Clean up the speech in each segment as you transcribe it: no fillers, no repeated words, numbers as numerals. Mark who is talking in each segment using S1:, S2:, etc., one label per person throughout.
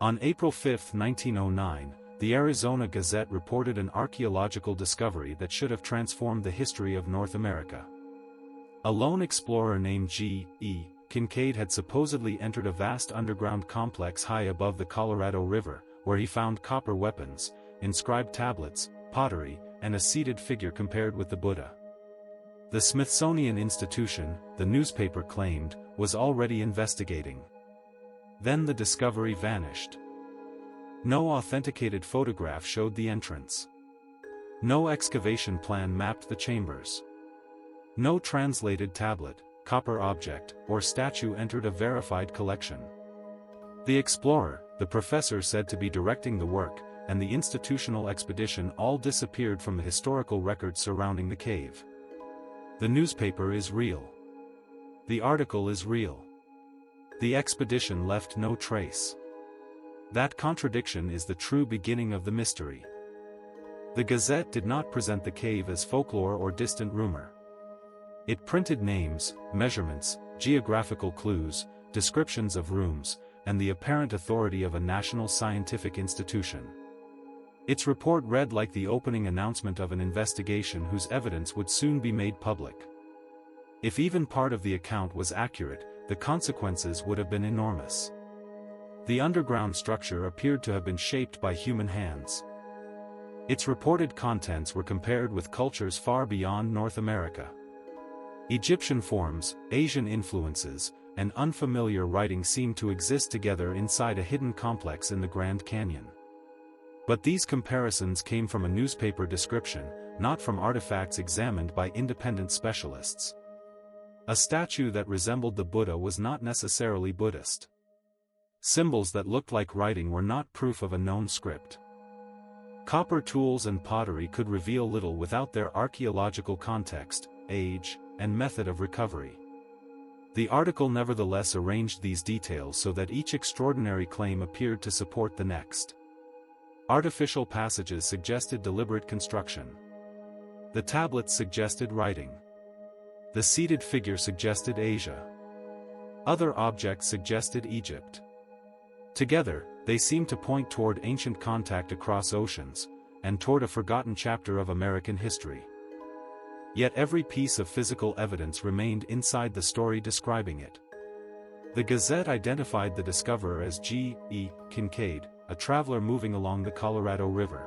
S1: On April 5, 1909, the Arizona Gazette reported an archaeological discovery that should have transformed the history of North America. A lone explorer named G.E. Kinkaid had supposedly entered a vast underground complex high above the Colorado River, where he found copper weapons, inscribed tablets, pottery, and a seated figure compared with the Buddha. The Smithsonian Institution, the newspaper claimed, was already investigating. Then the discovery vanished. No authenticated photograph showed the entrance. No excavation plan mapped the chambers. No translated tablet, copper object, or statue entered a verified collection. The explorer, the professor said to be directing the work, and the institutional expedition all disappeared from the historical records surrounding the cave. The newspaper is real. The article is real. The expedition left no trace. That contradiction is the true beginning of the mystery. The Gazette did not present the cave as folklore or distant rumor. It printed names, measurements, geographical clues, descriptions of rooms, and the apparent authority of a national scientific institution. Its report read like the opening announcement of an investigation whose evidence would soon be made public. If even part of the account was accurate, the consequences would have been enormous. The underground structure appeared to have been shaped by human hands. Its reported contents were compared with cultures far beyond North America. Egyptian forms, Asian influences, and unfamiliar writing seemed to exist together inside a hidden complex in the Grand Canyon. But these comparisons came from a newspaper description, not from artifacts examined by independent specialists. A statue that resembled the Buddha was not necessarily Buddhist. Symbols that looked like writing were not proof of a known script. Copper tools and pottery could reveal little without their archaeological context, age, and method of recovery. The article nevertheless arranged these details so that each extraordinary claim appeared to support the next. Artificial passages suggested deliberate construction. The tablets suggested writing. The seated figure suggested Asia. Other objects suggested Egypt. Together, they seemed to point toward ancient contact across oceans, and toward a forgotten chapter of American history. Yet every piece of physical evidence remained inside the story describing it. The Gazette identified the discoverer as G.E. Kinkaid, a traveler moving along the Colorado River.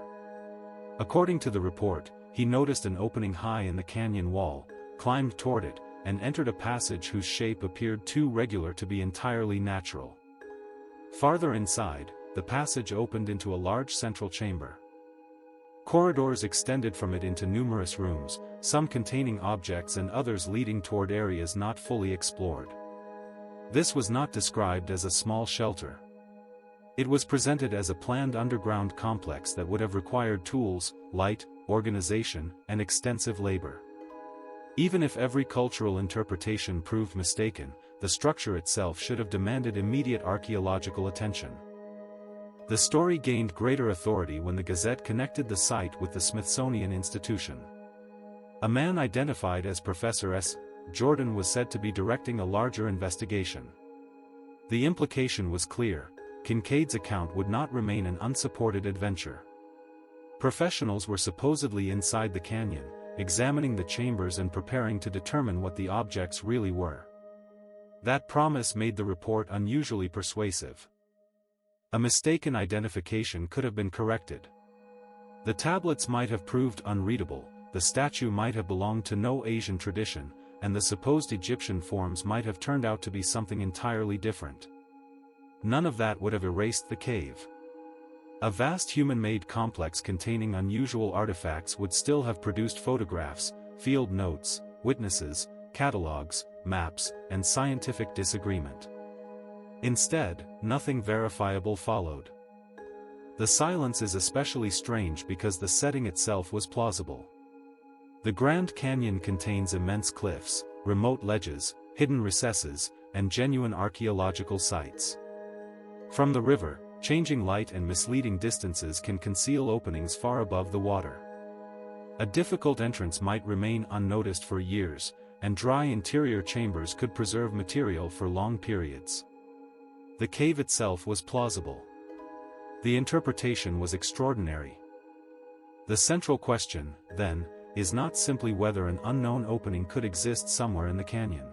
S1: According to the report, he noticed an opening high in the canyon wall, climbed toward it, and entered a passage whose shape appeared too regular to be entirely natural. Farther inside, the passage opened into a large central chamber. Corridors extended from it into numerous rooms, some containing objects and others leading toward areas not fully explored. This was not described as a small shelter. It was presented as a planned underground complex that would have required tools, light, organization, and extensive labor. Even if every cultural interpretation proved mistaken, the structure itself should have demanded immediate archaeological attention. The story gained greater authority when the Gazette connected the site with the Smithsonian Institution. A man identified as Professor S. Jordan was said to be directing a larger investigation. The implication was clear: Kinkaid's account would not remain an unsupported adventure. Professionals were supposedly inside the canyon, examining the chambers and preparing to determine what the objects really were. That promise made the report unusually persuasive. A mistaken identification could have been corrected. The tablets might have proved unreadable, the statue might have belonged to no Asian tradition, and the supposed Egyptian forms might have turned out to be something entirely different. None of that would have erased the cave. A vast human-made complex containing unusual artifacts would still have produced photographs, field notes, witnesses, catalogs, maps, and scientific disagreement. Instead, nothing verifiable followed. The silence is especially strange because the setting itself was plausible. The Grand Canyon contains immense cliffs, remote ledges, hidden recesses, and genuine archaeological sites. From the river, changing light and misleading distances can conceal openings far above the water. A difficult entrance might remain unnoticed for years, and dry interior chambers could preserve material for long periods. The cave itself was plausible. The interpretation was extraordinary. The central question, then, is not simply whether an unknown opening could exist somewhere in the canyon.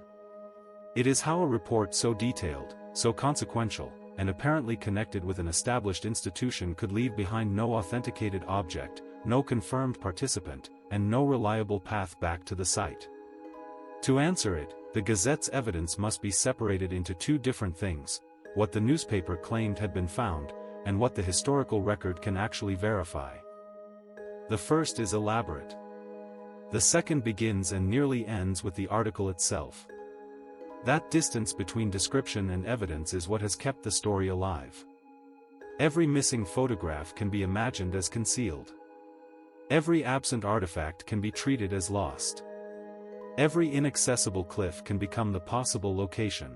S1: It is how a report so detailed, so consequential, and apparently connected with an established institution could leave behind no authenticated object, no confirmed participant, and no reliable path back to the site. To answer it, the Gazette's evidence must be separated into two different things: what the newspaper claimed had been found, and what the historical record can actually verify. The first is elaborate. The second begins and nearly ends with the article itself. That distance between description and evidence is what has kept the story alive. Every missing photograph can be imagined as concealed. Every absent artifact can be treated as lost. Every inaccessible cliff can become the possible location.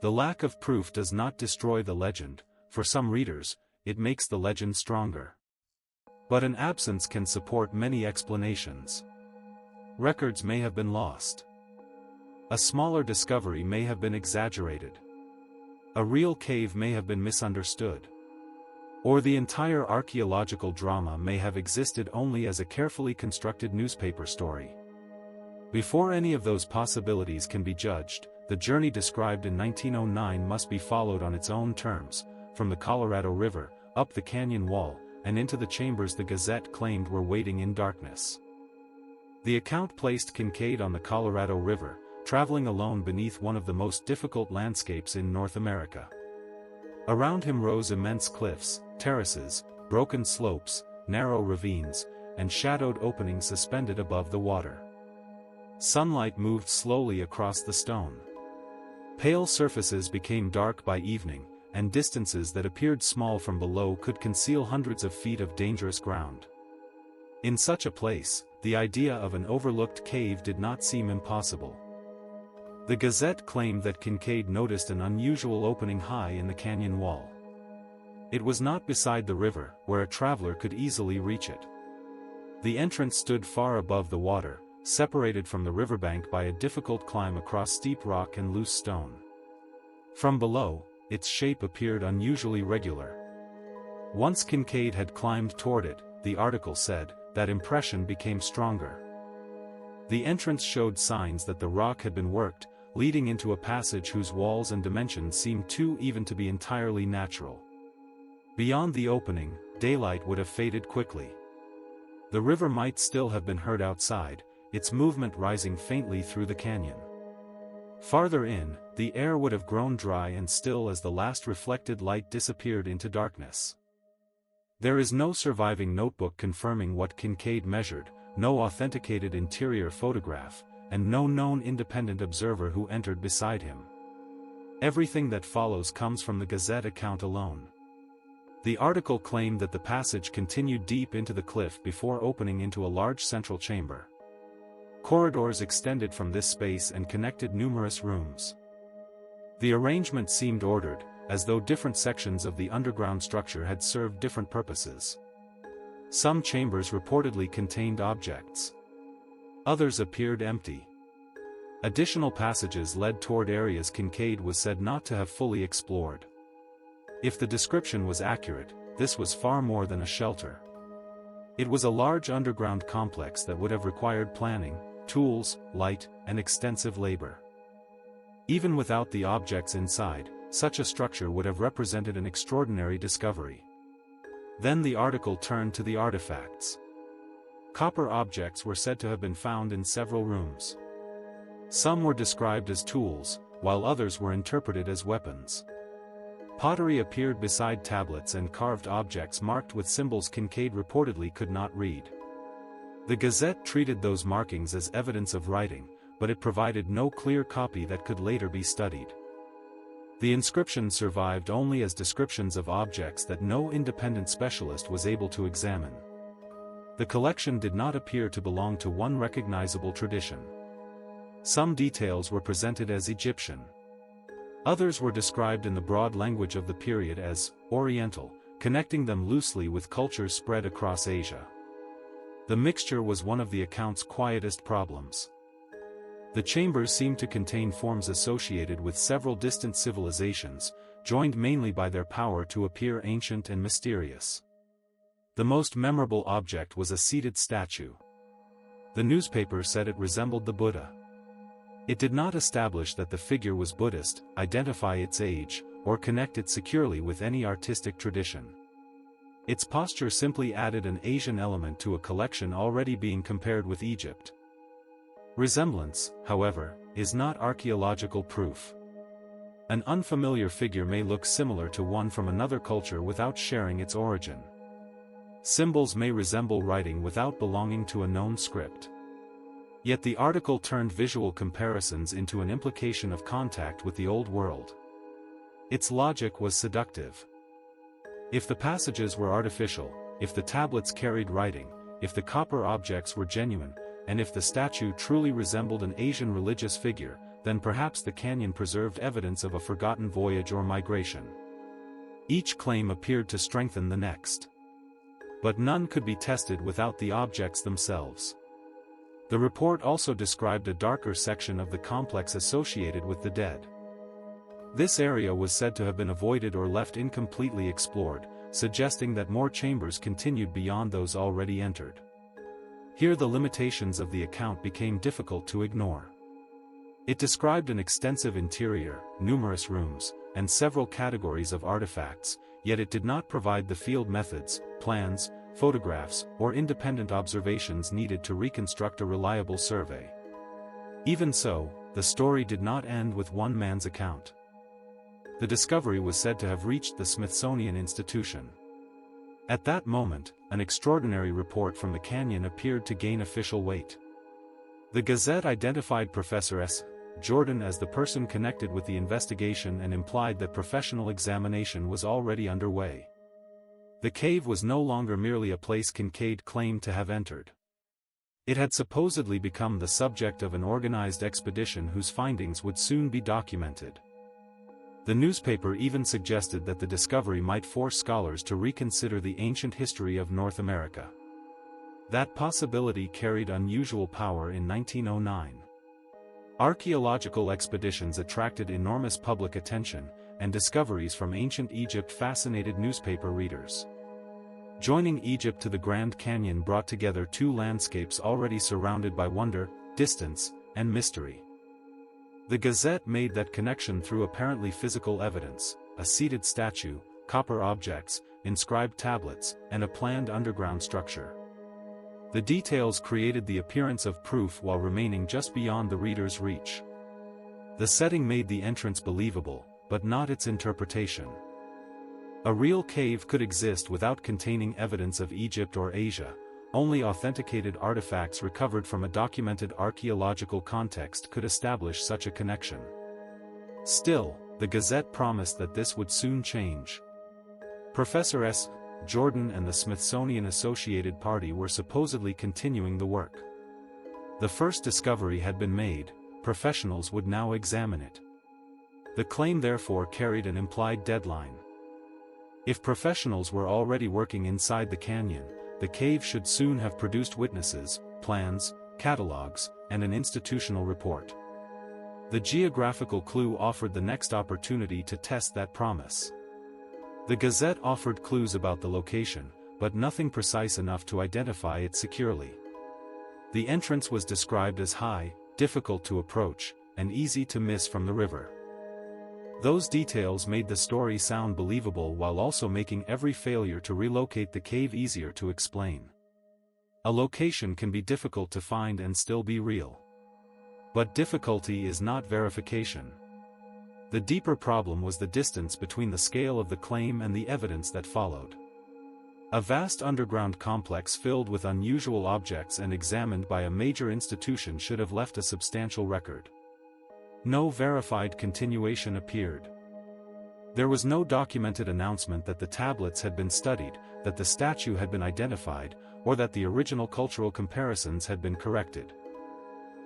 S1: The lack of proof does not destroy the legend. For some readers, it makes the legend stronger. But an absence can support many explanations. Records may have been lost. A smaller discovery may have been exaggerated. A real cave may have been misunderstood. Or the entire archaeological drama may have existed only as a carefully constructed newspaper story. Before any of those possibilities can be judged, the journey described in 1909 must be followed on its own terms, from the Colorado River, up the canyon wall, and into the chambers the Gazette claimed were waiting in darkness. The account placed Kinkaid on the Colorado River, traveling alone beneath one of the most difficult landscapes in North America. Around him rose immense cliffs, terraces, broken slopes, narrow ravines, and shadowed openings suspended above the water. Sunlight moved slowly across the stone. Pale surfaces became dark by evening, and distances that appeared small from below could conceal hundreds of feet of dangerous ground. In such a place, the idea of an overlooked cave did not seem impossible. The Gazette claimed that Kinkaid noticed an unusual opening high in the canyon wall. It was not beside the river, where a traveler could easily reach it. The entrance stood far above the water, separated from the riverbank by a difficult climb across steep rock and loose stone. From below, its shape appeared unusually regular. Once Kinkaid had climbed toward it, the article said, that impression became stronger. The entrance showed signs that the rock had been worked, leading into a passage whose walls and dimensions seemed too even to be entirely natural. Beyond the opening, daylight would have faded quickly. The river might still have been heard outside, its movement rising faintly through the canyon. Farther in, the air would have grown dry and still as the last reflected light disappeared into darkness. There is no surviving notebook confirming what Kinkaid measured, no authenticated interior photograph, and no known independent observer who entered beside him. Everything that follows comes from the Gazette account alone. The article claimed that the passage continued deep into the cliff before opening into a large central chamber. Corridors extended from this space and connected numerous rooms. The arrangement seemed ordered, as though different sections of the underground structure had served different purposes. Some chambers reportedly contained objects. Others appeared empty. Additional passages led toward areas Kinkaid was said not to have fully explored. If the description was accurate, this was far more than a shelter. It was a large underground complex that would have required planning, tools, light, and extensive labor. Even without the objects inside, such a structure would have represented an extraordinary discovery. Then the article turned to the artifacts. Copper objects were said to have been found in several rooms. Some were described as tools, while others were interpreted as weapons. Pottery appeared beside tablets and carved objects marked with symbols Kinkaid reportedly could not read. The Gazette treated those markings as evidence of writing, but it provided no clear copy that could later be studied. The inscriptions survived only as descriptions of objects that no independent specialist was able to examine. The collection did not appear to belong to one recognizable tradition. Some details were presented as Egyptian. Others were described in the broad language of the period as Oriental, connecting them loosely with cultures spread across Asia. The mixture was one of the account's quietest problems. The chambers seemed to contain forms associated with several distant civilizations, joined mainly by their power to appear ancient and mysterious. The most memorable object was a seated statue. The newspaper said it resembled the Buddha. It did not establish that the figure was Buddhist, identify its age, or connect it securely with any artistic tradition. Its posture simply added an Asian element to a collection already being compared with Egypt. Resemblance, however, is not archaeological proof. An unfamiliar figure may look similar to one from another culture without sharing its origin. Symbols may resemble writing without belonging to a known script. Yet the article turned visual comparisons into an implication of contact with the old world. Its logic was seductive. If the passages were artificial, if the tablets carried writing, if the copper objects were genuine, and if the statue truly resembled an Asian religious figure, then perhaps the canyon preserved evidence of a forgotten voyage or migration. Each claim appeared to strengthen the next. But none could be tested without the objects themselves. The report also described a darker section of the complex associated with the dead. This area was said to have been avoided or left incompletely explored, suggesting that more chambers continued beyond those already entered. Here the limitations of the account became difficult to ignore. It described an extensive interior, numerous rooms, and several categories of artifacts, yet it did not provide the field methods, plans, photographs, or independent observations needed to reconstruct a reliable survey. Even so, the story did not end with one man's account. The discovery was said to have reached the Smithsonian Institution. At that moment, an extraordinary report from the canyon appeared to gain official weight. The Gazette identified Professor S. Jordan as the person connected with the investigation and implied that professional examination was already underway. The cave was no longer merely a place Kinkaid claimed to have entered. It had supposedly become the subject of an organized expedition whose findings would soon be documented. The newspaper even suggested that the discovery might force scholars to reconsider the ancient history of North America. That possibility carried unusual power in 1909. Archaeological expeditions attracted enormous public attention, and discoveries from ancient Egypt fascinated newspaper readers. Joining Egypt to the Grand Canyon brought together two landscapes already surrounded by wonder, distance, and mystery. The Gazette made that connection through apparently physical evidence: a seated statue, copper objects, inscribed tablets, and a planned underground structure. The details created the appearance of proof while remaining just beyond the reader's reach. The setting made the entrance believable, but not its interpretation. A real cave could exist without containing evidence of Egypt or Asia. Only authenticated artifacts recovered from a documented archaeological context could establish such a connection. Still, the Gazette promised that this would soon change. Professor S. Jordan and the Smithsonian Associated Party were supposedly continuing the work. The first discovery had been made, professionals would now examine it. The claim therefore carried an implied deadline. If professionals were already working inside the canyon, the cave should soon have produced witnesses, plans, catalogs, and an institutional report. The geographical clue offered the next opportunity to test that promise. The Gazette offered clues about the location, but nothing precise enough to identify it securely. The entrance was described as high, difficult to approach, and easy to miss from the river. Those details made the story sound believable while also making every failure to relocate the cave easier to explain. A location can be difficult to find and still be real. But difficulty is not verification. The deeper problem was the distance between the scale of the claim and the evidence that followed. A vast underground complex filled with unusual objects and examined by a major institution should have left a substantial record. No verified continuation appeared. There was no documented announcement that the tablets had been studied, that the statue had been identified, or that the original cultural comparisons had been corrected.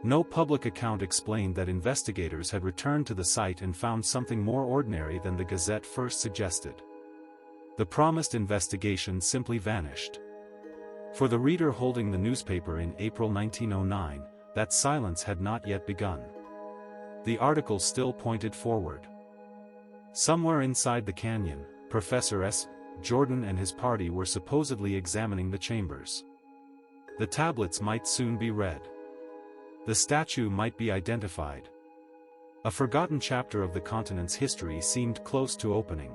S1: No public account explained that investigators had returned to the site and found something more ordinary than the Gazette first suggested. The promised investigation simply vanished. For the reader holding the newspaper in April 1909, that silence had not yet begun. The article still pointed forward. Somewhere inside the canyon, Professor S. Jordan and his party were supposedly examining the chambers. The tablets might soon be read. The statue might be identified. A forgotten chapter of the continent's history seemed close to opening.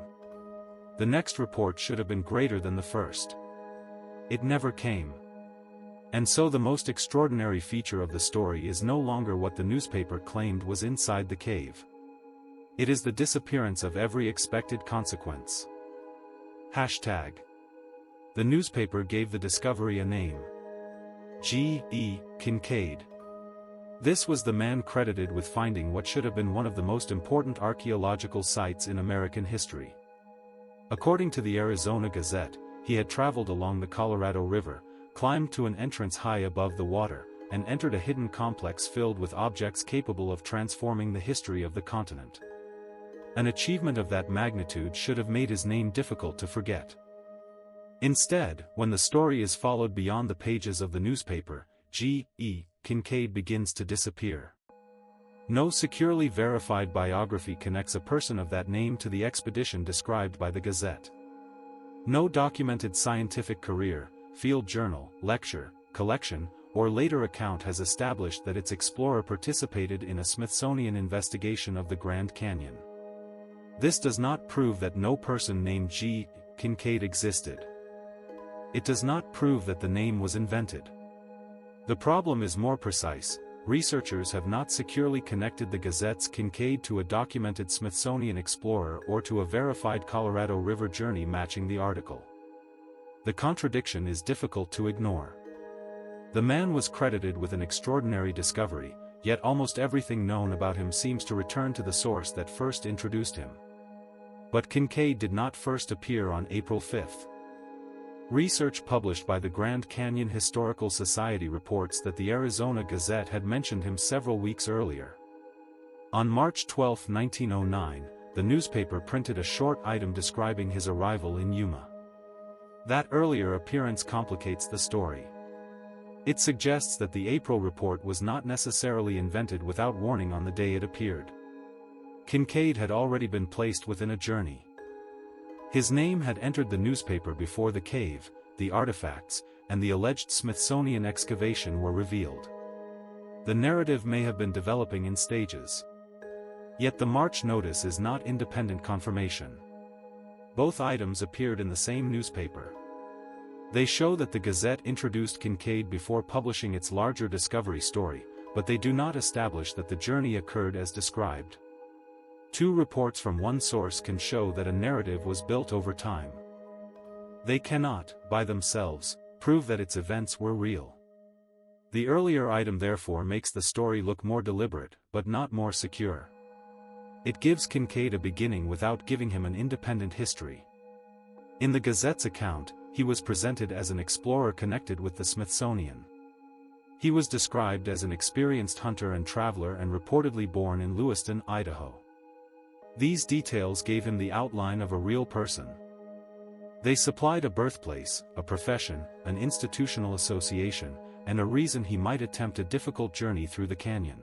S1: The next report should have been greater than the first. It never came. And so the most extraordinary feature of the story is no longer what the newspaper claimed was inside the cave. It is the disappearance of every expected consequence. Hashtag. The newspaper gave the discovery a name. G.E. Kinkaid. This was the man credited with finding what should have been one of the most important archaeological sites in American history. According to the Arizona Gazette, he had traveled along the Colorado River, climbed to an entrance high above the water, and entered a hidden complex filled with objects capable of transforming the history of the continent. An achievement of that magnitude should have made his name difficult to forget. Instead, when the story is followed beyond the pages of the newspaper, G.E. Kinkaid begins to disappear. No securely verified biography connects a person of that name to the expedition described by the Gazette. No documented scientific career, field journal, lecture, collection, or later account has established that its explorer participated in a Smithsonian investigation of the Grand Canyon. This does not prove that no person named G. Kinkaid existed. It does not prove that the name was invented. The problem is more precise. Researchers have not securely connected the Gazette's Kinkaid to a documented Smithsonian explorer or to a verified Colorado River journey matching the article. The contradiction is difficult to ignore. The man was credited with an extraordinary discovery, yet almost everything known about him seems to return to the source that first introduced him. But Kinkaid did not first appear on April 5. Research published by the Grand Canyon Historical Society reports that the Arizona Gazette had mentioned him several weeks earlier. On March 12, 1909, the newspaper printed a short item describing his arrival in Yuma. That earlier appearance complicates the story. It suggests that the April report was not necessarily invented without warning on the day it appeared. Kinkaid had already been placed within a journey. His name had entered the newspaper before the cave, the artifacts, and the alleged Smithsonian excavation were revealed. The narrative may have been developing in stages. Yet the March notice is not independent confirmation. Both items appeared in the same newspaper. They show that the Gazette introduced Kinkaid before publishing its larger discovery story, but they do not establish that the journey occurred as described. Two reports from one source can show that a narrative was built over time. They cannot, by themselves, prove that its events were real. The earlier item therefore makes the story look more deliberate, but not more secure. It gives Kinkaid a beginning without giving him an independent history. In the Gazette's account, he was presented as an explorer connected with the Smithsonian. He was described as an experienced hunter and traveler and reportedly born in Lewiston, Idaho. These details gave him the outline of a real person. They supplied a birthplace, a profession, an institutional association, and a reason he might attempt a difficult journey through the canyon.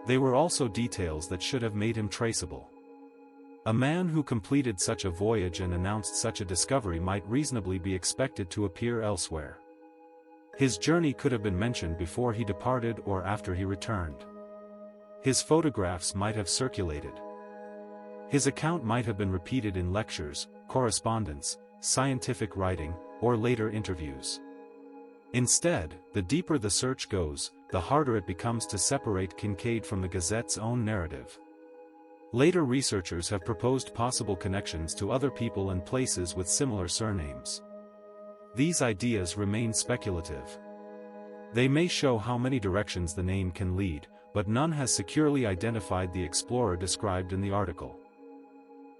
S1: They were also details that should have made him traceable. A man who completed such a voyage and announced such a discovery might reasonably be expected to appear elsewhere. His journey could have been mentioned before he departed or after he returned. His photographs might have circulated. His account might have been repeated in lectures, correspondence, scientific writing, or later interviews. Instead, the deeper the search goes, the harder it becomes to separate Kinkaid from the Gazette's own narrative. Later researchers have proposed possible connections to other people and places with similar surnames. These ideas remain speculative. They may show how many directions the name can lead, but none has securely identified the explorer described in the article.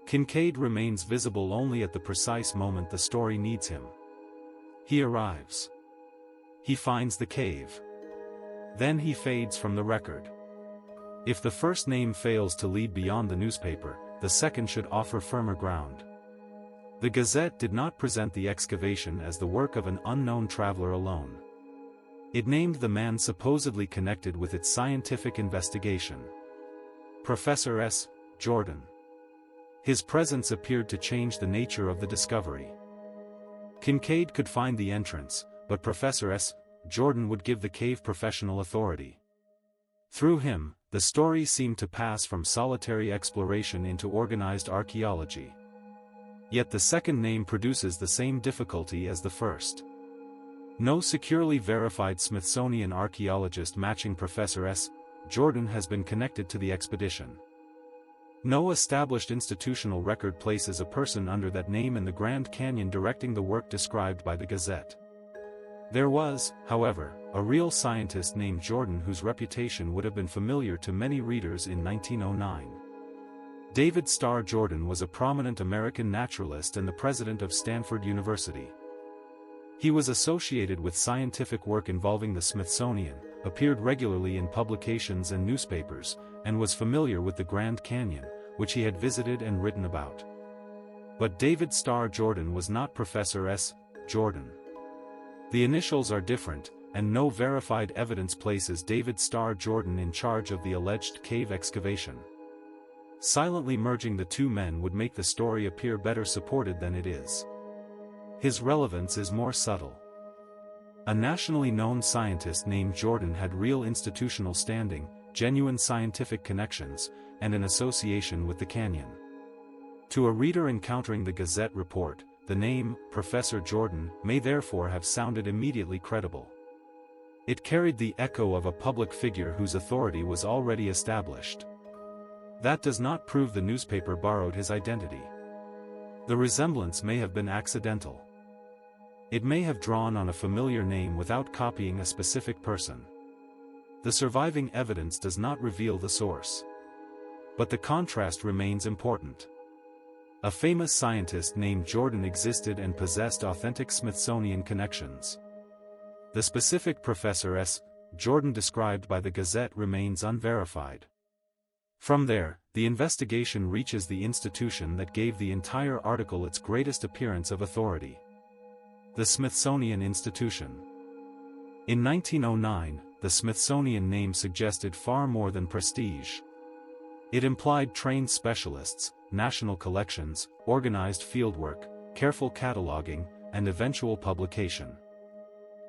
S1: Kinkaid remains visible only at the precise moment the story needs him. He arrives. He finds the cave. Then he fades from the record. If the first name fails to lead beyond the newspaper, the second should offer firmer ground. The Gazette did not present the excavation as the work of an unknown traveler alone. It named the man supposedly connected with its scientific investigation. Professor S. Jordan. His presence appeared to change the nature of the discovery. Kinkaid could find the entrance, but Professor S. Jordan would give the cave professional authority. Through him, the story seemed to pass from solitary exploration into organized archaeology. Yet the second name produces the same difficulty as the first. No securely verified Smithsonian archaeologist matching Professor S. Jordan has been connected to the expedition. No established institutional record places a person under that name in the Grand Canyon directing the work described by the Gazette. There was, however, a real scientist named Jordan whose reputation would have been familiar to many readers in 1909. David Starr Jordan was a prominent American naturalist and the president of Stanford University. He was associated with scientific work involving the Smithsonian, appeared regularly in publications and newspapers, and was familiar with the Grand Canyon, which he had visited and written about. But David Starr Jordan was not Professor S. Jordan. The initials are different, and no verified evidence places David Starr Jordan in charge of the alleged cave excavation. Silently merging the two men would make the story appear better supported than it is. His relevance is more subtle. A nationally known scientist named Jordan had real institutional standing, genuine scientific connections, and an association with the canyon. To a reader encountering the Gazette report, the name, Professor Jordan, may therefore have sounded immediately credible. It carried the echo of a public figure whose authority was already established. That does not prove the newspaper borrowed his identity. The resemblance may have been accidental. It may have drawn on a familiar name without copying a specific person. The surviving evidence does not reveal the source. But the contrast remains important. A famous scientist named Jordan existed and possessed authentic Smithsonian connections. The specific Professor S. Jordan described by the Gazette remains unverified. From there, the investigation reaches the institution that gave the entire article its greatest appearance of authority: the Smithsonian Institution. In 1909, the Smithsonian name suggested far more than prestige. It implied trained specialists, national collections, organized fieldwork, careful cataloging, and eventual publication.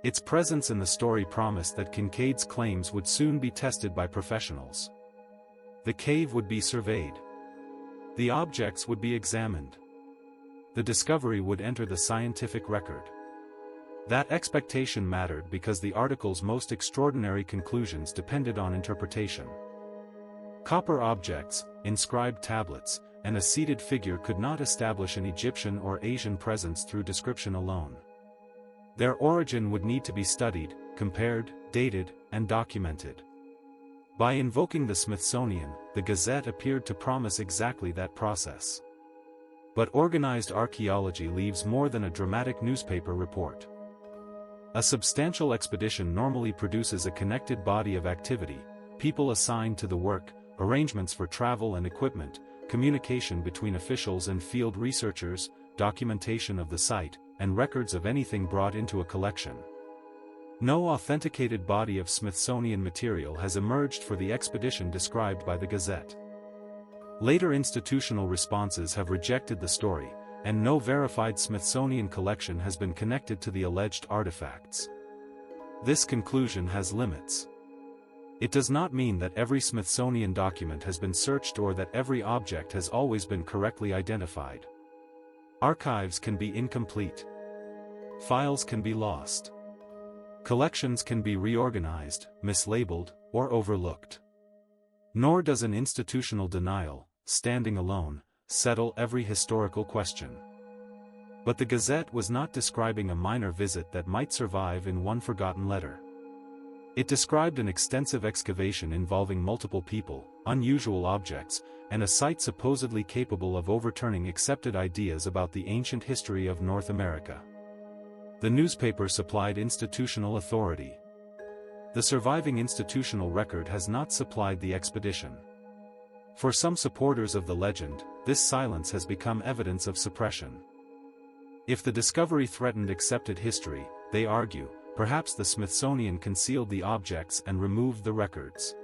S1: Its presence in the story promised that Kinkaid's claims would soon be tested by professionals. The cave would be surveyed. The objects would be examined. The discovery would enter the scientific record. That expectation mattered because the article's most extraordinary conclusions depended on interpretation. Copper objects, inscribed tablets, and a seated figure could not establish an Egyptian or Asian presence through description alone. Their origin would need to be studied, compared, dated, and documented. By invoking the Smithsonian, the Gazette appeared to promise exactly that process. But organized archaeology leaves more than a dramatic newspaper report. A substantial expedition normally produces a connected body of activity, people assigned to the work, arrangements for travel and equipment, communication between officials and field researchers, documentation of the site, and records of anything brought into a collection. No authenticated body of Smithsonian material has emerged for the expedition described by the Gazette. Later institutional responses have rejected the story, and no verified Smithsonian collection has been connected to the alleged artifacts. This conclusion has limits. It does not mean that every Smithsonian document has been searched or that every object has always been correctly identified. Archives can be incomplete. Files can be lost. Collections can be reorganized, mislabeled, or overlooked. Nor does an institutional denial, standing alone, settle every historical question. But the Gazette was not describing a minor visit that might survive in one forgotten letter. It described an extensive excavation involving multiple people, unusual objects, and a site supposedly capable of overturning accepted ideas about the ancient history of North America. The newspaper supplied institutional authority. The surviving institutional record has not supplied the expedition. For some supporters of the legend, this silence has become evidence of suppression. If the discovery threatened accepted history, they argue, perhaps the Smithsonian concealed the objects and removed the records.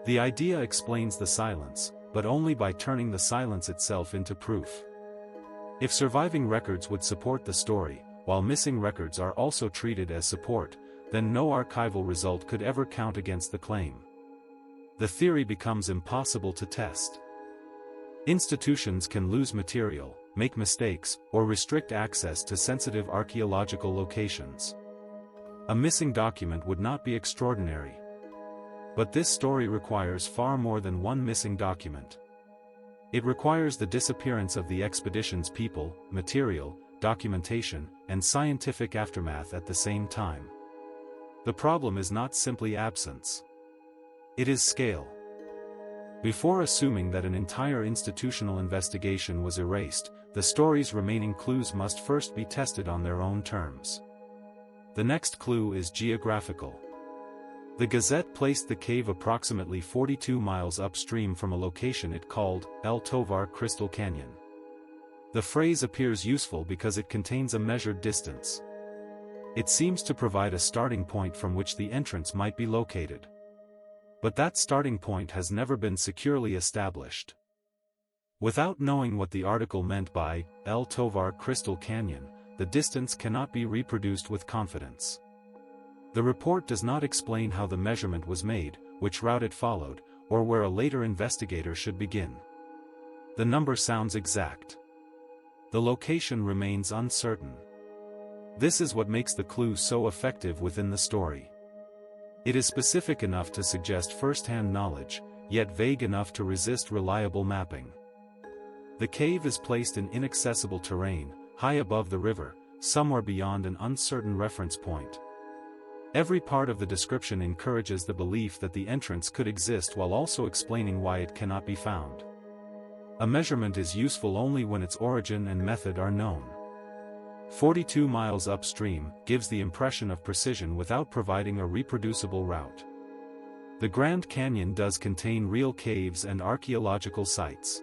S1: The idea explains the silence, but only by turning the silence itself into proof. If surviving records would support the story, while missing records are also treated as support, then no archival result could ever count against the claim. The theory becomes impossible to test. Institutions can lose material, make mistakes, or restrict access to sensitive archaeological locations. A missing document would not be extraordinary. But this story requires far more than one missing document. It requires the disappearance of the expedition's people, material, documentation, and scientific aftermath at the same time. The problem is not simply absence. It is scale. Before assuming that an entire institutional investigation was erased, the story's remaining clues must first be tested on their own terms. The next clue is geographical. The Gazette placed the cave approximately 42 miles upstream from a location it called El Tovar Crystal Canyon. The phrase appears useful because it contains a measured distance. It seems to provide a starting point from which the entrance might be located. But that starting point has never been securely established. Without knowing what the article meant by El Tovar Crystal Canyon, the distance cannot be reproduced with confidence. The report does not explain how the measurement was made, which route it followed, or where a later investigator should begin. The number sounds exact. The location remains uncertain. This is what makes the clue so effective within the story. It is specific enough to suggest first-hand knowledge, yet vague enough to resist reliable mapping. The cave is placed in inaccessible terrain, high above the river, somewhere beyond an uncertain reference point. Every part of the description encourages the belief that the entrance could exist while also explaining why it cannot be found. A measurement is useful only when its origin and method are known. 42 miles upstream gives the impression of precision without providing a reproducible route. The Grand Canyon does contain real caves and archaeological sites.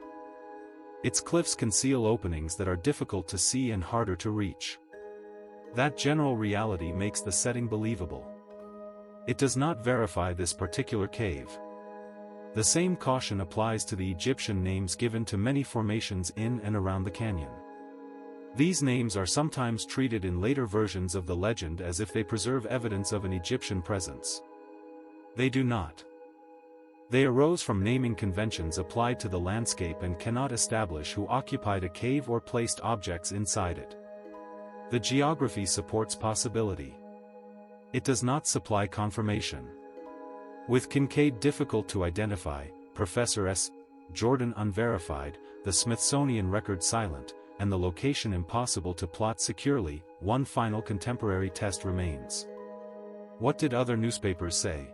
S1: Its cliffs conceal openings that are difficult to see and harder to reach. That general reality makes the setting believable. It does not verify this particular cave. The same caution applies to the Egyptian names given to many formations in and around the canyon. These names are sometimes treated in later versions of the legend as if they preserve evidence of an Egyptian presence. They do not. They arose from naming conventions applied to the landscape and cannot establish who occupied a cave or placed objects inside it. The geography supports possibility. It does not supply confirmation. With Kinkaid difficult to identify, Professor S. Jordan unverified, the Smithsonian record silent, and the location impossible to plot securely, one final contemporary test remains. What did other newspapers say?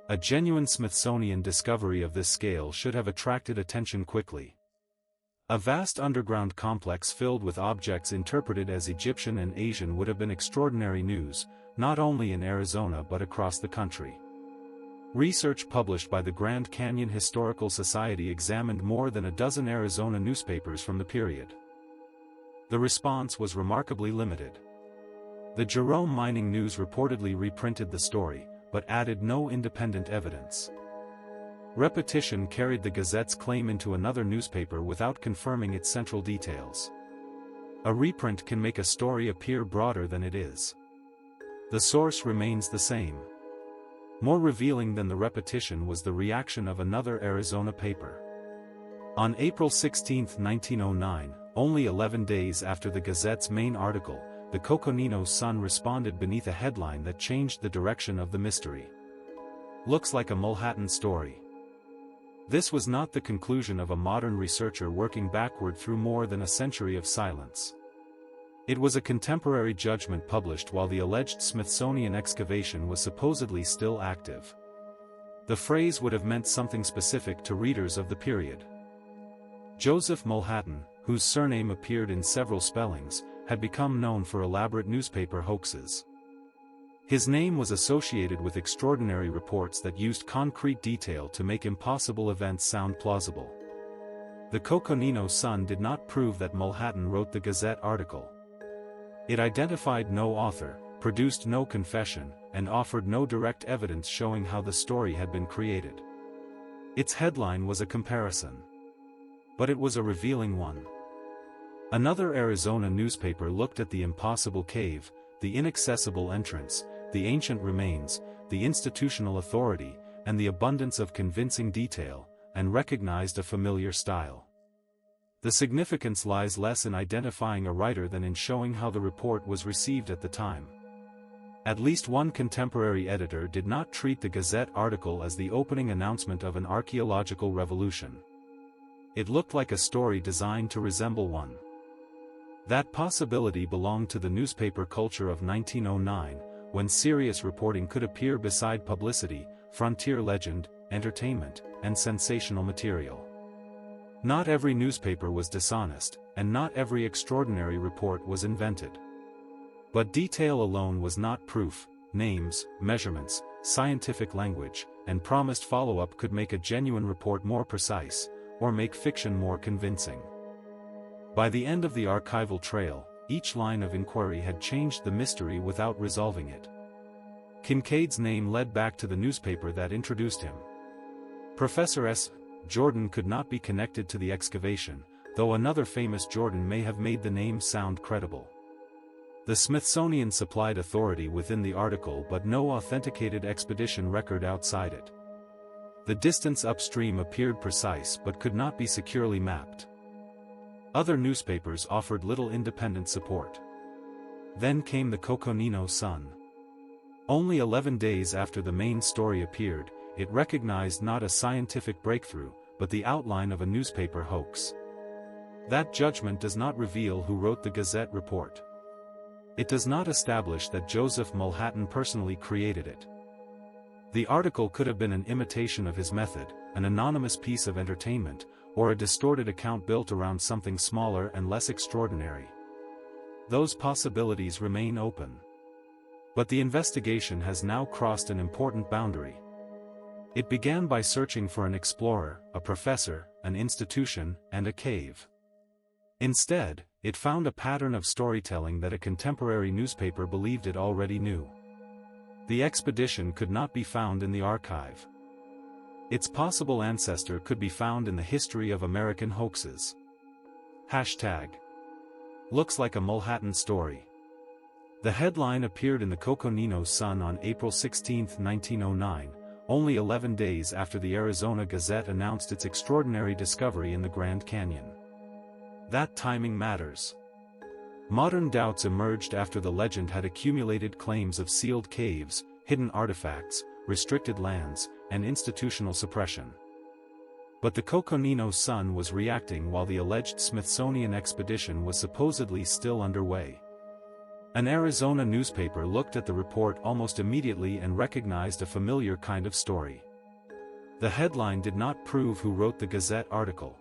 S1: A genuine Smithsonian discovery of this scale should have attracted attention quickly. A vast underground complex filled with objects interpreted as Egyptian and Asian would have been extraordinary news, not only in Arizona but across the country. Research published by the Grand Canyon Historical Society examined more than a dozen Arizona newspapers from the period. The response was remarkably limited. The Jerome Mining News reportedly reprinted the story, but added no independent evidence. Repetition carried the Gazette's claim into another newspaper without confirming its central details. A reprint can make a story appear broader than it is. The source remains the same. More revealing than the repetition was the reaction of another Arizona paper. On April 16, 1909, only 11 days after the Gazette's main article, the Coconino Sun responded beneath a headline that changed the direction of the mystery. Looks like a Mulhattan story. This was not the conclusion of a modern researcher working backward through more than a century of silence. It was a contemporary judgment published while the alleged Smithsonian excavation was supposedly still active. The phrase would have meant something specific to readers of the period. Joseph Mulhattan, whose surname appeared in several spellings, had become known for elaborate newspaper hoaxes. His name was associated with extraordinary reports that used concrete detail to make impossible events sound plausible. The Coconino Sun did not prove that Mulhattan wrote the Gazette article. It identified no author, produced no confession, and offered no direct evidence showing how the story had been created. Its headline was a comparison. But it was a revealing one. Another Arizona newspaper looked at the impossible cave, the inaccessible entrance, the ancient remains, the institutional authority, and the abundance of convincing detail, and recognized a familiar style. The significance lies less in identifying a writer than in showing how the report was received at the time. At least one contemporary editor did not treat the Gazette article as the opening announcement of an archaeological revolution. It looked like a story designed to resemble one. That possibility belonged to the newspaper culture of 1909, when serious reporting could appear beside publicity, frontier legend, entertainment, and sensational material. Not every newspaper was dishonest, and not every extraordinary report was invented. But detail alone was not proof. Names, measurements, scientific language, and promised follow-up could make a genuine report more precise, or make fiction more convincing. By the end of the archival trail, each line of inquiry had changed the mystery without resolving it. Kinkaid's name led back to the newspaper that introduced him. Professor S. Jordan could not be connected to the excavation, though another famous Jordan may have made the name sound credible. The Smithsonian supplied authority within the article but no authenticated expedition record outside it. The distance upstream appeared precise but could not be securely mapped. Other newspapers offered little independent support. Then came the Coconino Sun. Only 11 days after the main story appeared, it recognized not a scientific breakthrough, but the outline of a newspaper hoax. That judgment does not reveal who wrote the Gazette report. It does not establish that Joseph Mulhattan personally created it. The article could have been an imitation of his method, an anonymous piece of entertainment, or a distorted account built around something smaller and less extraordinary. Those possibilities remain open. But the investigation has now crossed an important boundary. It began by searching for an explorer, a professor, an institution, and a cave. Instead, it found a pattern of storytelling that a contemporary newspaper believed it already knew. The expedition could not be found in the archive. Its possible ancestor could be found in the history of American hoaxes. Hashtag. Looks like a Mulhattan story. The headline appeared in the Coconino Sun on April 16, 1909, only 11 days after the Arizona Gazette announced its extraordinary discovery in the Grand Canyon. That timing matters. Modern doubts emerged after the legend had accumulated claims of sealed caves, hidden artifacts, restricted lands, and institutional suppression. But the Coconino Sun was reacting while the alleged Smithsonian expedition was supposedly still underway. An Arizona newspaper looked at the report almost immediately and recognized a familiar kind of story. The headline did not prove who wrote the Gazette article.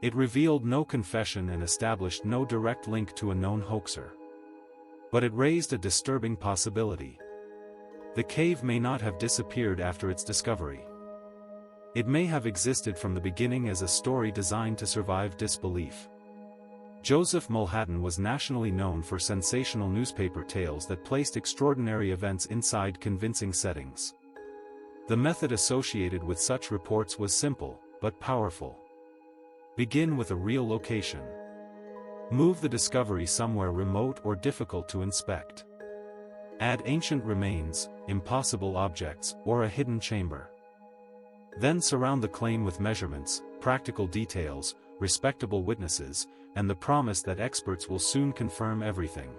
S1: It revealed no confession and established no direct link to a known hoaxer. But it raised a disturbing possibility. The cave may not have disappeared after its discovery. It may have existed from the beginning as a story designed to survive disbelief. Joseph Mulhattan was nationally known for sensational newspaper tales that placed extraordinary events inside convincing settings. The method associated with such reports was simple, but powerful. Begin with a real location. Move the discovery somewhere remote or difficult to inspect. Add ancient remains, impossible objects, or a hidden chamber. Then surround the claim with measurements, practical details, respectable witnesses, and the promise that experts will soon confirm everything.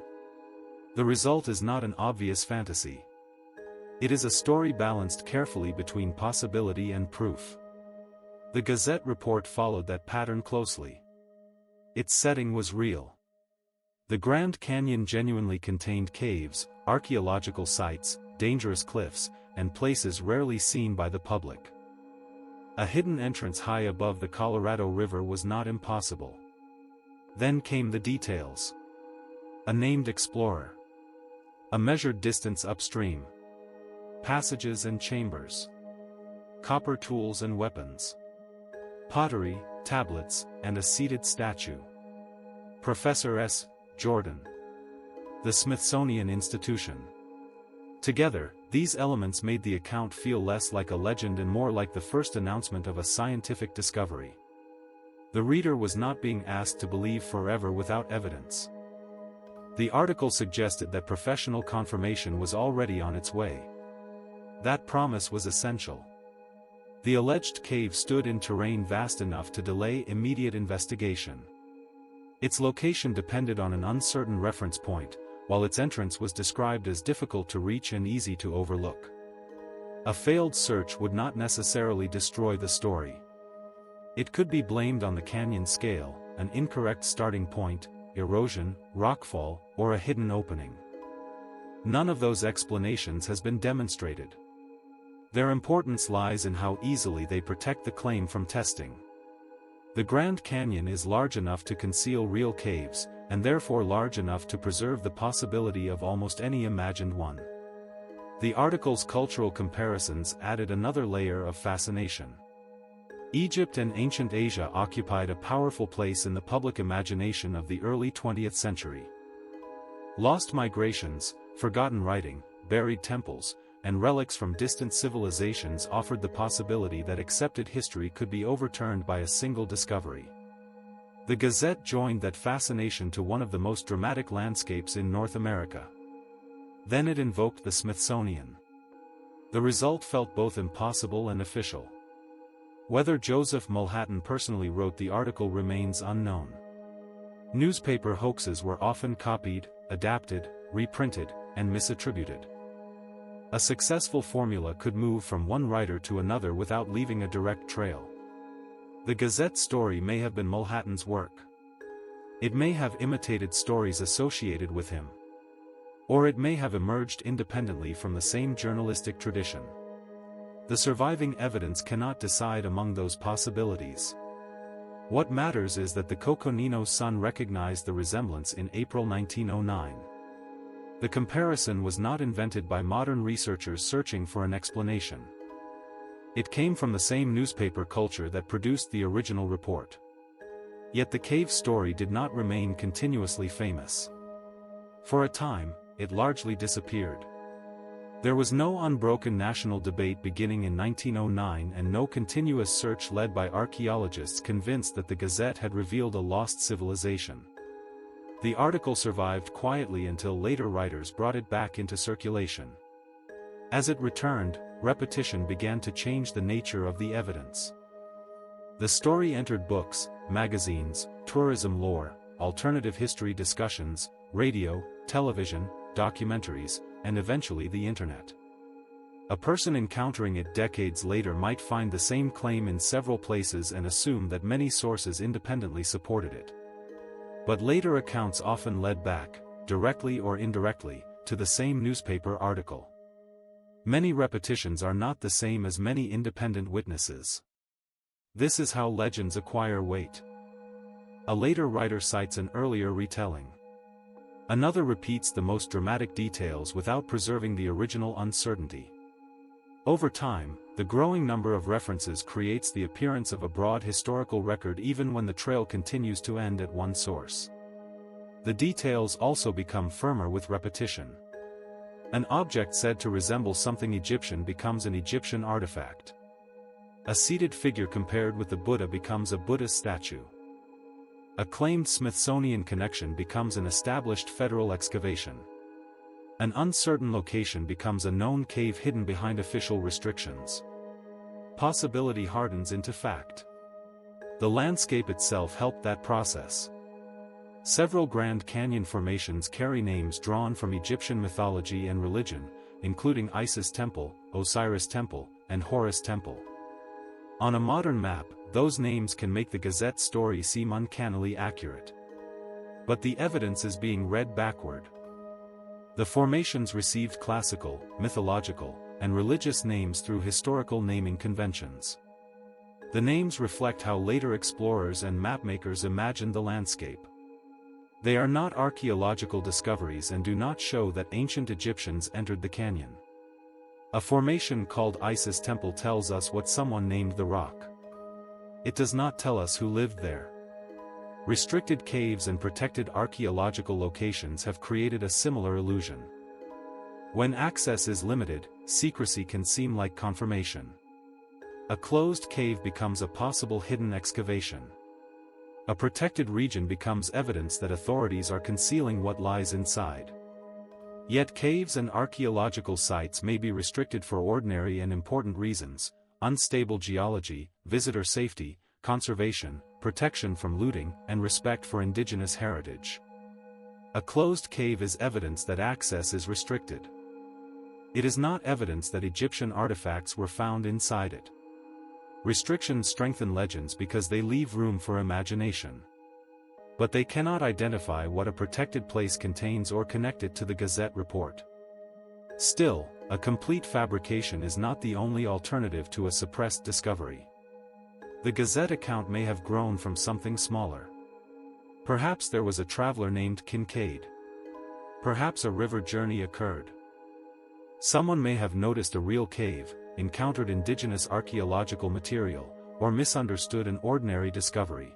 S1: The result is not an obvious fantasy. It is a story balanced carefully between possibility and proof. The Gazette report followed that pattern closely. Its setting was real. The Grand Canyon genuinely contained caves, archaeological sites, dangerous cliffs, and places rarely seen by the public. A hidden entrance high above the Colorado River was not impossible. Then came the details. A named explorer. A measured distance upstream. Passages and chambers. Copper tools and weapons. Pottery, tablets, and a seated statue. Professor S. Jordan. The Smithsonian Institution. Together, These elements made the account feel less like a legend and more like the first announcement of a scientific discovery. The reader was not being asked to believe forever without evidence. The article suggested that professional confirmation was already on its way. That promise was essential. The alleged cave stood in terrain vast enough to delay immediate investigation. Its location depended on an uncertain reference point, while its entrance was described as difficult to reach and easy to overlook. A failed search would not necessarily destroy the story. It could be blamed on the canyon scale, an incorrect starting point, erosion, rockfall, or a hidden opening. None of those explanations has been demonstrated. Their importance lies in how easily they protect the claim from testing. The Grand Canyon is large enough to conceal real caves, and therefore large enough to preserve the possibility of almost any imagined one. The article's cultural comparisons added another layer of fascination. Egypt and ancient Asia occupied a powerful place in the public imagination of the early 20th century. Lost migrations, forgotten writing, buried temples, and relics from distant civilizations offered the possibility that accepted history could be overturned by a single discovery. The Gazette joined that fascination to one of the most dramatic landscapes in North America. Then it invoked the Smithsonian. The result felt both impossible and official. Whether Joseph Mulhattan personally wrote the article remains unknown. Newspaper hoaxes were often copied, adapted, reprinted, and misattributed. A successful formula could move from one writer to another without leaving a direct trail. The Gazette story may have been Mulhattan's work. It may have imitated stories associated with him. Or it may have emerged independently from the same journalistic tradition. The surviving evidence cannot decide among those possibilities. What matters is that the Coconino Sun recognized the resemblance in April 1909. The comparison was not invented by modern researchers searching for an explanation. It came from the same newspaper culture that produced the original report. Yet the cave story did not remain continuously famous. For a time, it largely disappeared. There was no unbroken national debate beginning in 1909 and no continuous search led by archaeologists convinced that the Gazette had revealed a lost civilization. The article survived quietly until later writers brought it back into circulation. As it returned, repetition began to change the nature of the evidence. The story entered books, magazines, tourism lore, alternative history discussions, radio, television, documentaries, and eventually the internet. A person encountering it decades later might find the same claim in several places and assume that many sources independently supported it. But later accounts often led back, directly or indirectly, to the same newspaper article. Many repetitions are not the same as many independent witnesses. This is how legends acquire weight. A later writer cites an earlier retelling. Another repeats the most dramatic details without preserving the original uncertainty. Over time, the growing number of references creates the appearance of a broad historical record even when the trail continues to end at one source. The details also become firmer with repetition. An object said to resemble something Egyptian becomes an Egyptian artifact. A seated figure compared with the Buddha becomes a Buddhist statue. A claimed Smithsonian connection becomes an established federal excavation. An uncertain location becomes a known cave hidden behind official restrictions. Possibility hardens into fact. The landscape itself helped that process. Several Grand Canyon formations carry names drawn from Egyptian mythology and religion, including Isis Temple, Osiris Temple, and Horus Temple. On a modern map, those names can make the Gazette story seem uncannily accurate. But the evidence is being read backward. The formations received classical, mythological, and religious names through historical naming conventions. The names reflect how later explorers and mapmakers imagined the landscape. They are not archaeological discoveries and do not show that ancient Egyptians entered the canyon. A formation called Isis Temple tells us what someone named the rock. It does not tell us who lived there. Restricted caves and protected archaeological locations have created a similar illusion. When access is limited, secrecy can seem like confirmation. A closed cave becomes a possible hidden excavation. A protected region becomes evidence that authorities are concealing what lies inside. Yet caves and archaeological sites may be restricted for ordinary and important reasons: unstable geology, visitor safety, conservation, protection from looting, and respect for indigenous heritage. A closed cave is evidence that access is restricted. It is not evidence that Egyptian artifacts were found inside it. Restrictions strengthen legends because they leave room for imagination. But they cannot identify what a protected place contains or connect it to the Gazette report. Still, a complete fabrication is not the only alternative to a suppressed discovery. The Gazette account may have grown from something smaller. Perhaps there was a traveler named Kinkaid. Perhaps a river journey occurred. Someone may have noticed a real cave, encountered indigenous archaeological material, or misunderstood an ordinary discovery.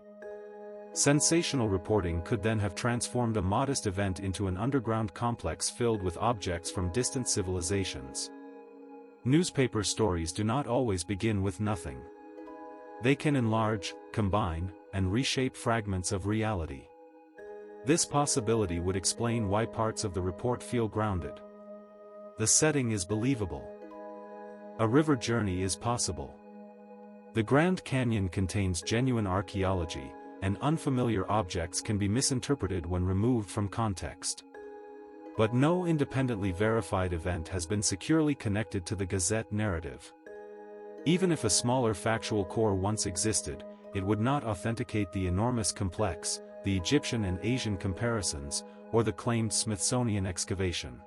S1: Sensational reporting could then have transformed a modest event into an underground complex filled with objects from distant civilizations. Newspaper stories do not always begin with nothing. They can enlarge, combine, and reshape fragments of reality. This possibility would explain why parts of the report feel grounded. The setting is believable. A river journey is possible. The Grand Canyon contains genuine archaeology, and unfamiliar objects can be misinterpreted when removed from context. But no independently verified event has been securely connected to the Gazette narrative. Even if a smaller factual core once existed, it would not authenticate the enormous complex, the Egyptian and Asian comparisons, or the claimed Smithsonian excavation.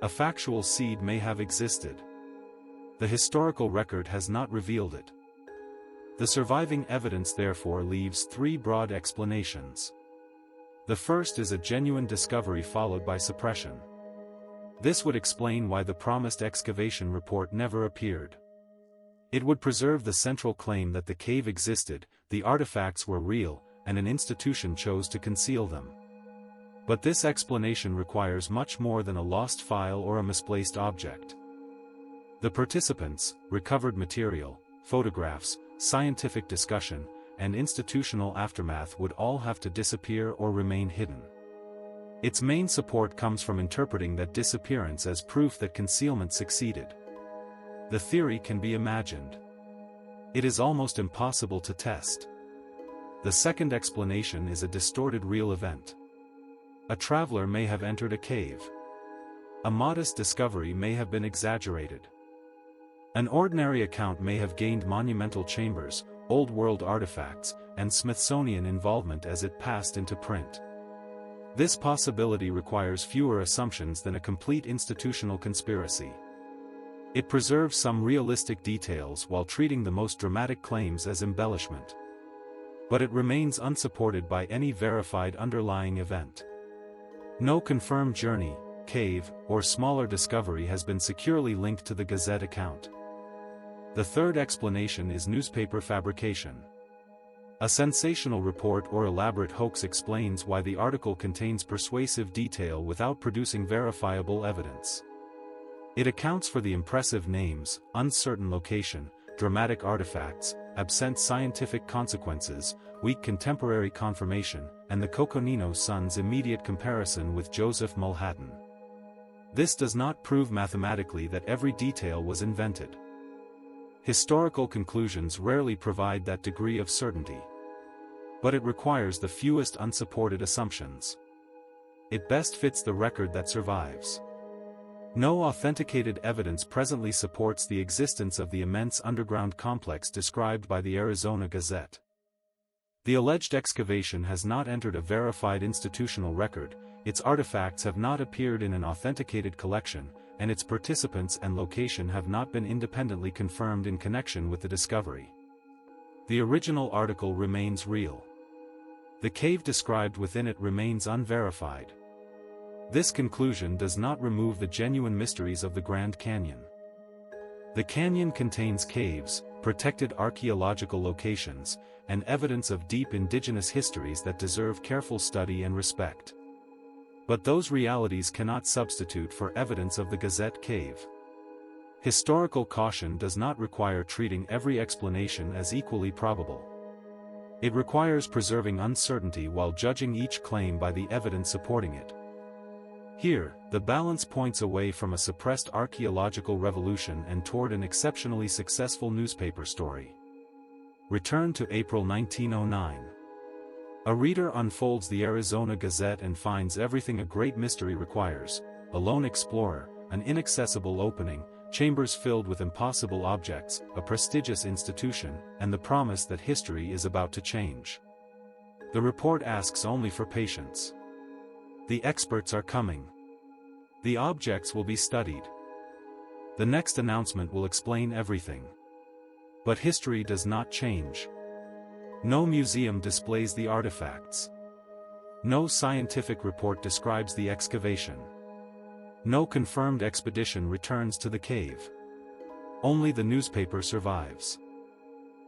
S1: A factual seed may have existed. The historical record has not revealed it. The surviving evidence therefore leaves three broad explanations. The first is a genuine discovery followed by suppression. This would explain why the promised excavation report never appeared. It would preserve the central claim that the cave existed, the artifacts were real, and an institution chose to conceal them. But this explanation requires much more than a lost file or a misplaced object. The participants, recovered material, photographs, scientific discussion, and institutional aftermath would all have to disappear or remain hidden. Its main support comes from interpreting that disappearance as proof that concealment succeeded. The theory can be imagined. It is almost impossible to test. The second explanation is a distorted real event. A traveler may have entered a cave. A modest discovery may have been exaggerated. An ordinary account may have gained monumental chambers, old-world artifacts, and Smithsonian involvement as it passed into print. This possibility requires fewer assumptions than a complete institutional conspiracy. It preserves some realistic details while treating the most dramatic claims as embellishment. But it remains unsupported by any verified underlying event. No confirmed journey, cave, or smaller discovery has been securely linked to the Gazette account. The third explanation is newspaper fabrication. A sensational report or elaborate hoax explains why the article contains persuasive detail without producing verifiable evidence. It accounts for the impressive names, uncertain location, dramatic artifacts, absent scientific consequences, weak contemporary confirmation, and the Coconino son's immediate comparison with Joseph Mulhattan. This does not prove mathematically that every detail was invented. Historical conclusions rarely provide that degree of certainty. But it requires the fewest unsupported assumptions. It best fits the record that survives. No authenticated evidence presently supports the existence of the immense underground complex described by the Arizona Gazette. The alleged excavation has not entered a verified institutional record, its artifacts have not appeared in an authenticated collection, and its participants and location have not been independently confirmed in connection with the discovery. The original article remains real. The cave described within it remains unverified. This conclusion does not remove the genuine mysteries of the Grand Canyon. The canyon contains caves, protected archaeological locations, and evidence of deep indigenous histories that deserve careful study and respect. But those realities cannot substitute for evidence of the Gazette cave. Historical caution does not require treating every explanation as equally probable. It requires preserving uncertainty while judging each claim by the evidence supporting it. Here, the balance points away from a suppressed archaeological revolution and toward an exceptionally successful newspaper story. Return to April 1909. A reader unfolds the Arizona Gazette and finds everything a great mystery requires: a lone explorer, an inaccessible opening, chambers filled with impossible objects, a prestigious institution, and the promise that history is about to change. The report asks only for patience. The experts are coming. The objects will be studied. The next announcement will explain everything. But history does not change. No museum displays the artifacts. No scientific report describes the excavation. No confirmed expedition returns to the cave. Only the newspaper survives.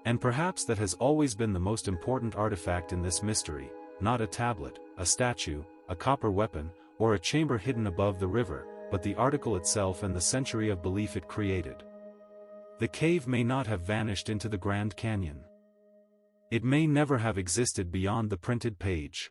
S1: And perhaps that has always been the most important artifact in this mystery: not a tablet, a statue, a copper weapon, or a chamber hidden above the river, but the article itself and the century of belief it created. The cave may not have vanished into the Grand Canyon. It may never have existed beyond the printed page.